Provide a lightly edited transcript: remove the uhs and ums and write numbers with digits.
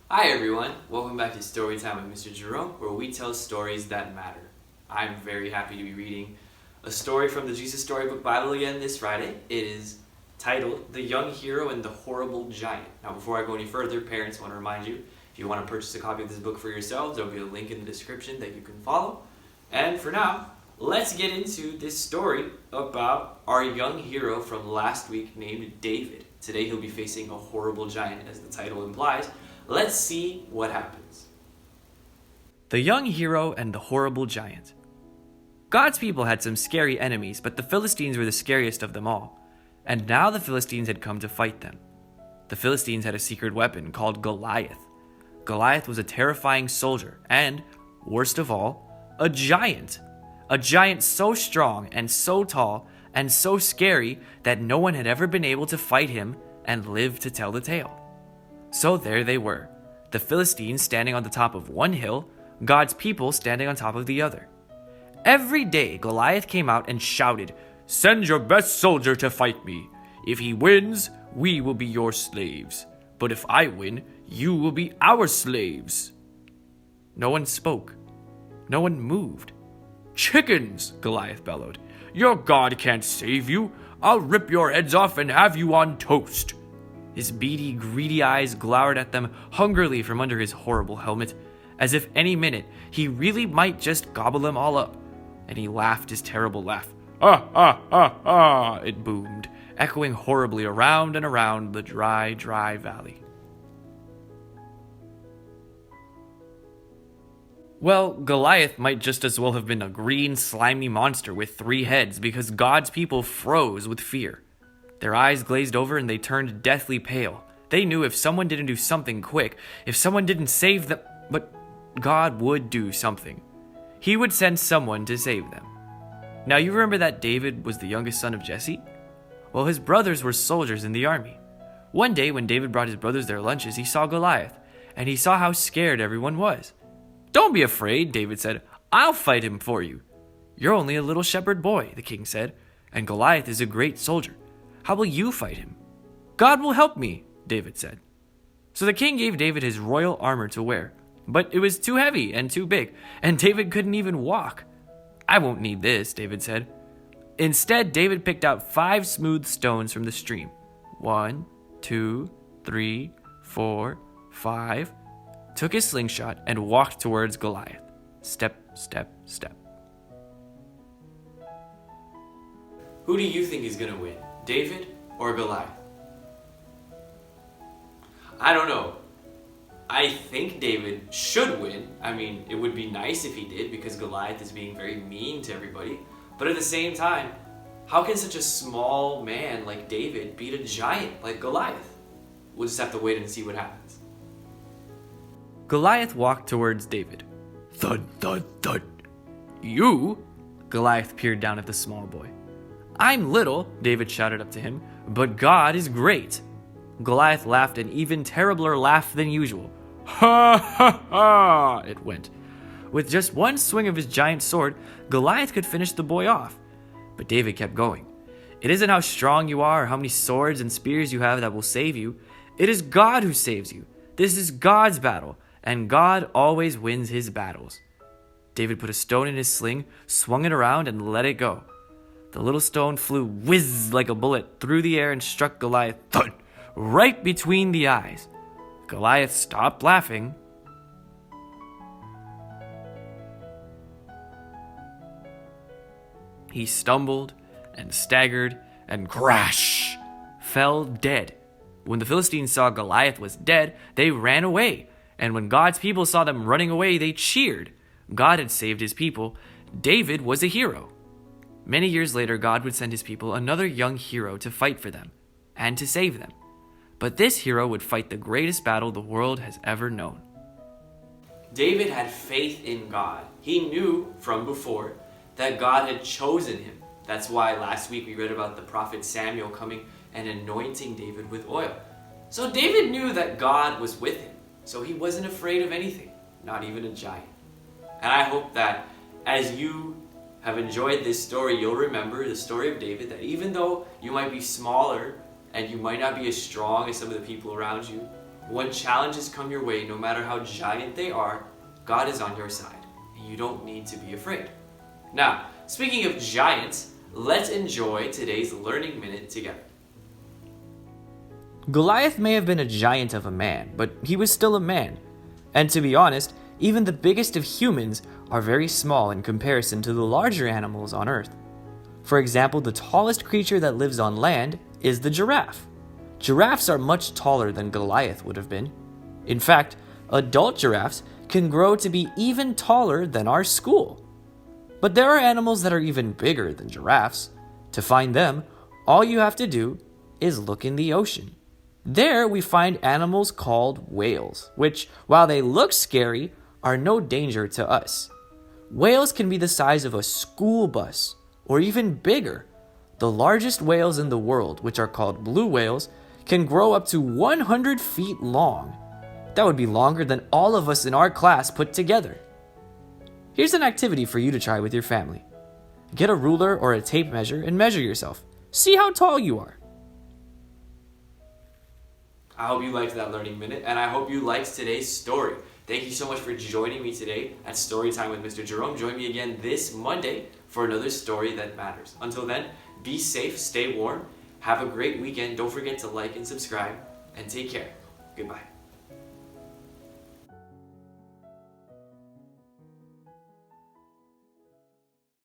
Hi everyone, welcome back to Storytime with Mr. Jerome, where we tell stories that matter. I'm very happy to be reading a story from the Jesus Storybook Bible again this Friday. It is titled The Young Hero and the Horrible Giant. Now before I go any further, parents, I want to remind you, if you want to purchase a copy of this book for yourselves, there will be a link in the description that you can follow. And for now, let's get into this story about our young hero from last week named David. Today he'll be facing a horrible giant, as the title implies. Let's see what happens. The Young Hero and the Horrible Giant. God's people had some scary enemies, but the Philistines were the scariest of them all. And now the Philistines had come to fight them. The Philistines had a secret weapon called Goliath. Goliath was a terrifying soldier and, worst of all, a giant. A giant so strong and so tall and so scary that no one had ever been able to fight him and live to tell the tale. So there they were, the Philistines standing on the top of one hill, God's people standing on top of the other. Every day Goliath came out and shouted, "Send your best soldier to fight me. If he wins, we will be your slaves. But if I win, you will be our slaves." No one spoke. No one moved. "Chickens," Goliath bellowed. "Your God can't save you. I'll rip your heads off and have you on toast." His beady, greedy eyes glowered at them hungrily from under his horrible helmet, as if any minute he really might just gobble them all up. And he laughed his terrible laugh. "Ah, ah, ah, ah," it boomed, echoing horribly around and around the dry, dry valley. Well, Goliath might just as well have been a green, slimy monster with 3 heads, because God's people froze with fear. Their eyes glazed over and they turned deathly pale. They knew if someone didn't do something quick, if someone didn't save them, but God would do something. He would send someone to save them. Now you remember that David was the youngest son of Jesse? Well, his brothers were soldiers in the army. One day when David brought his brothers their lunches, he saw Goliath, and he saw how scared everyone was. "Don't be afraid," David said. "I'll fight him for you." "You're only a little shepherd boy," the king said, "and Goliath is a great soldier. How will you fight him?" "God will help me," David said. So the king gave David his royal armor to wear, but it was too heavy and too big, and David couldn't even walk. "I won't need this," David said. Instead, David picked out 5 smooth stones from the stream. 1, 2, 3, 4, 5. Took his slingshot and walked towards Goliath. Step, step, step. Who do you think is going to win? David or Goliath? I don't know. I think David should win. I mean, it would be nice if he did, because Goliath is being very mean to everybody. But at the same time, how can such a small man like David beat a giant like Goliath? We'll just have to wait and see what happens. Goliath walked towards David. Thud, thud, thud. "You?" Goliath peered down at the small boy. "I'm little," David shouted up to him, "but God is great." Goliath laughed an even terribler laugh than usual. "Ha ha ha," it went. With just one swing of his giant sword, Goliath could finish the boy off. But David kept going. "It isn't how strong you are or how many swords and spears you have that will save you. It is God who saves you. This is God's battle, and God always wins his battles." David put a stone in his sling, swung it around, and let it go. The little stone flew whiz like a bullet through the air and struck Goliath thud, right between the eyes. Goliath stopped laughing. He stumbled and staggered and crash, fell dead. When the Philistines saw Goliath was dead, they ran away. And when God's people saw them running away, they cheered. God had saved his people. David was a hero. Many years later, God would send his people another young hero to fight for them and to save them. But this hero would fight the greatest battle the world has ever known. David had faith in God. He knew from before that God had chosen him. That's why last week we read about the prophet Samuel coming and anointing David with oil. So David knew that God was with him. So he wasn't afraid of anything, not even a giant. And I hope that as you have enjoyed this story, you'll remember the story of David, that even though you might be smaller and you might not be as strong as some of the people around you, When challenges come your way, no matter how giant they are, God is on your side, and you don't need to be afraid. Now, speaking of giants, let's enjoy today's Learning Minute together. Goliath may have been a giant of a man, but he was still a man. And to be honest, even the biggest of humans are very small in comparison to the larger animals on Earth. For example, the tallest creature that lives on land is the giraffe. Giraffes are much taller than Goliath would have been. In fact, adult giraffes can grow to be even taller than our school. But there are animals that are even bigger than giraffes. To find them, all you have to do is look in the ocean. There we find animals called whales, which, while they look scary, are no danger to us. Whales can be the size of a school bus, or even bigger. The largest whales in the world, which are called blue whales, can grow up to 100 feet long. That would be longer than all of us in our class put together. Here's an activity for you to try with your family. Get a ruler or a tape measure and measure yourself. See how tall you are. I hope you liked that Learning Minute, and I hope you liked today's story. Thank you so much for joining me today at Storytime with Mr. Jerome. Join me again this Monday for another story that matters. Until then, be safe, stay warm, have a great weekend. Don't forget to like and subscribe, and take care. Goodbye.